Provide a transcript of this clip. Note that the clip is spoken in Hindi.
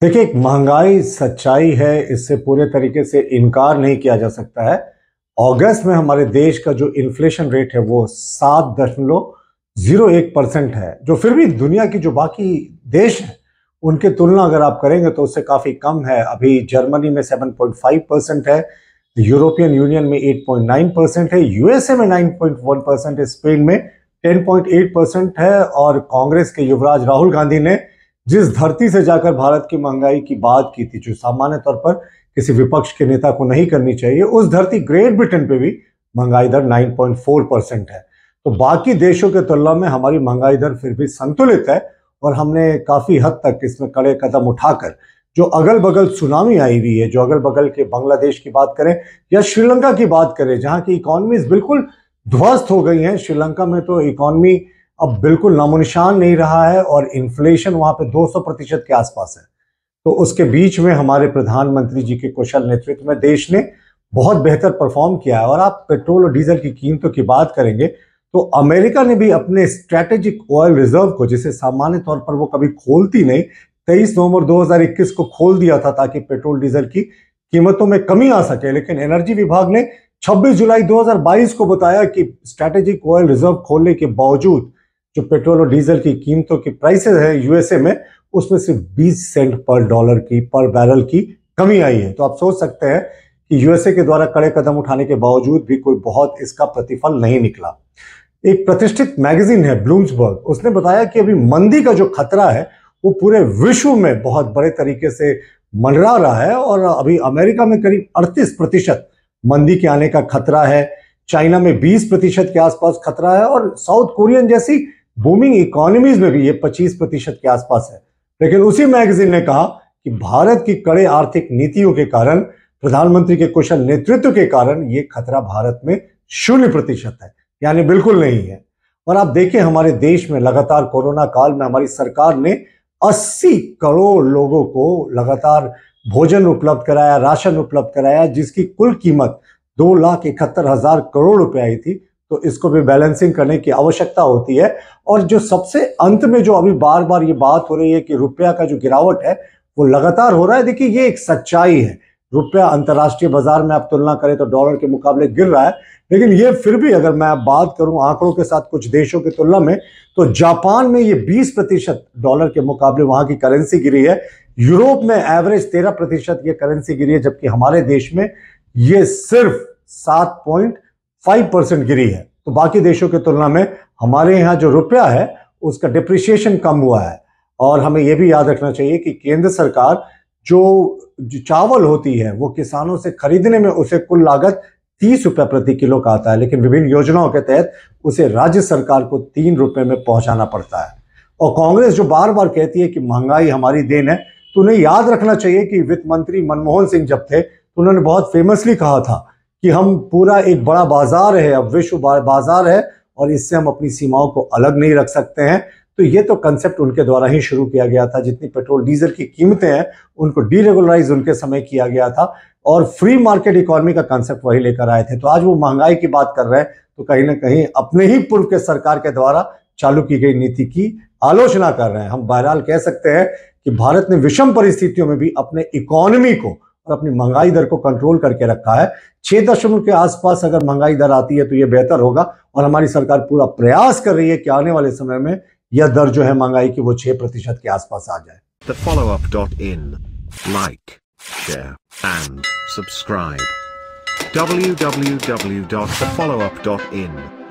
देखिए, एक महंगाई सच्चाई है, इससे पूरे तरीके से इनकार नहीं किया जा सकता है। अगस्त में हमारे देश का जो इन्फ्लेशन रेट है वो 7.01% है, जो फिर भी दुनिया की जो बाकी देश हैं उनके तुलना अगर आप करेंगे तो उससे काफी कम है। अभी जर्मनी में 7.5% है, यूरोपियन यूनियन में 8.9% है, यूएसए में 9.1% है, स्पेन में 10.8% है। और कांग्रेस के युवराज राहुल गांधी ने जिस धरती से जाकर भारत की महंगाई की बात की थी, जो सामान्य तौर पर किसी विपक्ष के नेता को नहीं करनी चाहिए, उस धरती ग्रेट ब्रिटेन पे भी महंगाई दर 9.4% है। तो बाकी देशों के तुलना में हमारी महंगाई दर फिर भी संतुलित है और हमने काफी हद तक इसमें कड़े कदम उठाकर जो अगल बगल सुनामी आई हुई है, जो अगल बगल के बांग्लादेश की बात करें या श्रीलंका की बात करें, जहां की इकोनॉमीज बिल्कुल ध्वस्त हो गई हैं। श्रीलंका में तो इकोनॉमी अब बिल्कुल नामोनिशान नहीं रहा है और इन्फ्लेशन वहां पे 200% के आसपास है। तो उसके बीच में हमारे प्रधानमंत्री जी के कुशल नेतृत्व में देश ने बहुत बेहतर परफॉर्म किया है। और आप पेट्रोल और डीजल की कीमतों की बात करेंगे तो अमेरिका ने भी अपने स्ट्रैटेजिक ऑयल रिजर्व को, जिसे सामान्य तौर पर वो कभी खोलती नहीं, 23 नवंबर 2021 को खोल दिया था ताकि पेट्रोल डीजल की कीमतों में कमी आ सके। लेकिन एनर्जी विभाग ने 26 जुलाई 2022 को बताया कि स्ट्रैटेजिक ऑयल रिजर्व खोलने के बावजूद जो पेट्रोल और डीजल की कीमतों की प्राइसेस है यूएसए में, उसमें सिर्फ 20 सेंट पर बैरल की कमी आई है। तो आप सोच सकते हैं कि यूएसए के द्वारा कड़े कदम उठाने के बावजूद भी कोई बहुत इसका प्रतिफल नहीं निकला। एक प्रतिष्ठित मैगजीन है ब्लूम्सबर्ग, उसने बताया कि अभी मंदी का जो खतरा है वो पूरे विश्व में बहुत बड़े तरीके से मंडरा रहा है और अभी अमेरिका में करीब 38% मंदी के आने का खतरा है, चाइना में 20% के आसपास खतरा है और साउथ कोरियन जैसी बूमिंग इकोनॉमीज में भी ये 25% के आसपास है। लेकिन उसी मैगजीन ने कहा कि भारत की कड़े आर्थिक नीतियों के कारण, प्रधानमंत्री के कुशल नेतृत्व के कारण ये खतरा भारत में 0% है, यानी बिल्कुल नहीं है। और आप देखिए, हमारे देश में लगातार कोरोना काल में हमारी सरकार ने 80 करोड़ लोगों को लगातार भोजन उपलब्ध कराया, राशन उपलब्ध कराया, जिसकी कुल कीमत 2,71,000 करोड़ रुपए आई थी। तो इसको भी बैलेंसिंग करने की आवश्यकता होती है। और जो सबसे अंत में जो अभी बार बार ये बात हो रही है कि रुपया का जो गिरावट है वो लगातार हो रहा है, देखिए ये एक सच्चाई है। रुपया अंतर्राष्ट्रीय बाजार में आप तुलना करें तो डॉलर के मुकाबले गिर रहा है, लेकिन ये फिर भी अगर मैं बात करूं आंकड़ों के साथ कुछ देशों की तुलना में, तो जापान में ये 20% डॉलर के मुकाबले वहां की करेंसी गिरी है। यूरोप में एवरेज 13% ये करेंसी गिरी है, जबकि हमारे देश में ये सिर्फ 7.5% गिरी है। तो बाकी देशों की तुलना में हमारे यहाँ जो रुपया है उसका डिप्रिसिएशन कम हुआ है। और हमें यह भी याद रखना चाहिए कि केंद्र सरकार जो चावल होती है वो किसानों से खरीदने में उसे कुल लागत 30 रुपये प्रति किलो का आता है, लेकिन विभिन्न योजनाओं के तहत उसे राज्य सरकार को 3 रुपये में पहुंचाना पड़ता है। और कांग्रेस जो बार बार कहती है कि महंगाई हमारी देन है, तो उन्हें याद रखना चाहिए कि वित्त मंत्री मनमोहन सिंह जब थे तो उन्होंने बहुत फेमसली कहा था कि हम पूरा एक बड़ा बाजार है, अब विश्व बाजार है और इससे हम अपनी सीमाओं को अलग नहीं रख सकते हैं। तो ये तो कंसेप्ट उनके द्वारा ही शुरू किया गया था। जितनी पेट्रोल डीजल की कीमतें हैं उनको डीरेगुलराइज उनके समय किया गया था और फ्री मार्केट इकोनॉमी का कंसेप्ट वही लेकर आए थे। तो आज वो महंगाई की बात कर रहे हैं तो कहीं ना कहीं अपने ही पूर्व के सरकार के द्वारा चालू की गई नीति की आलोचना कर रहे हैं। हम बहरहाल कह सकते हैं कि भारत ने विषम परिस्थितियों में भी अपने इकोनॉमी को और अपनी महंगाई दर को कंट्रोल करके रखा है। 6 के आसपास अगर महंगाई दर आती है तो ये बेहतर होगा और हमारी सरकार पूरा प्रयास कर रही है कि आने वाले समय में यह दर जो है महंगाई की वो 6% के आसपास आ जाए। TheFollowUp.in, like, share and subscribe. www.thefollowup.in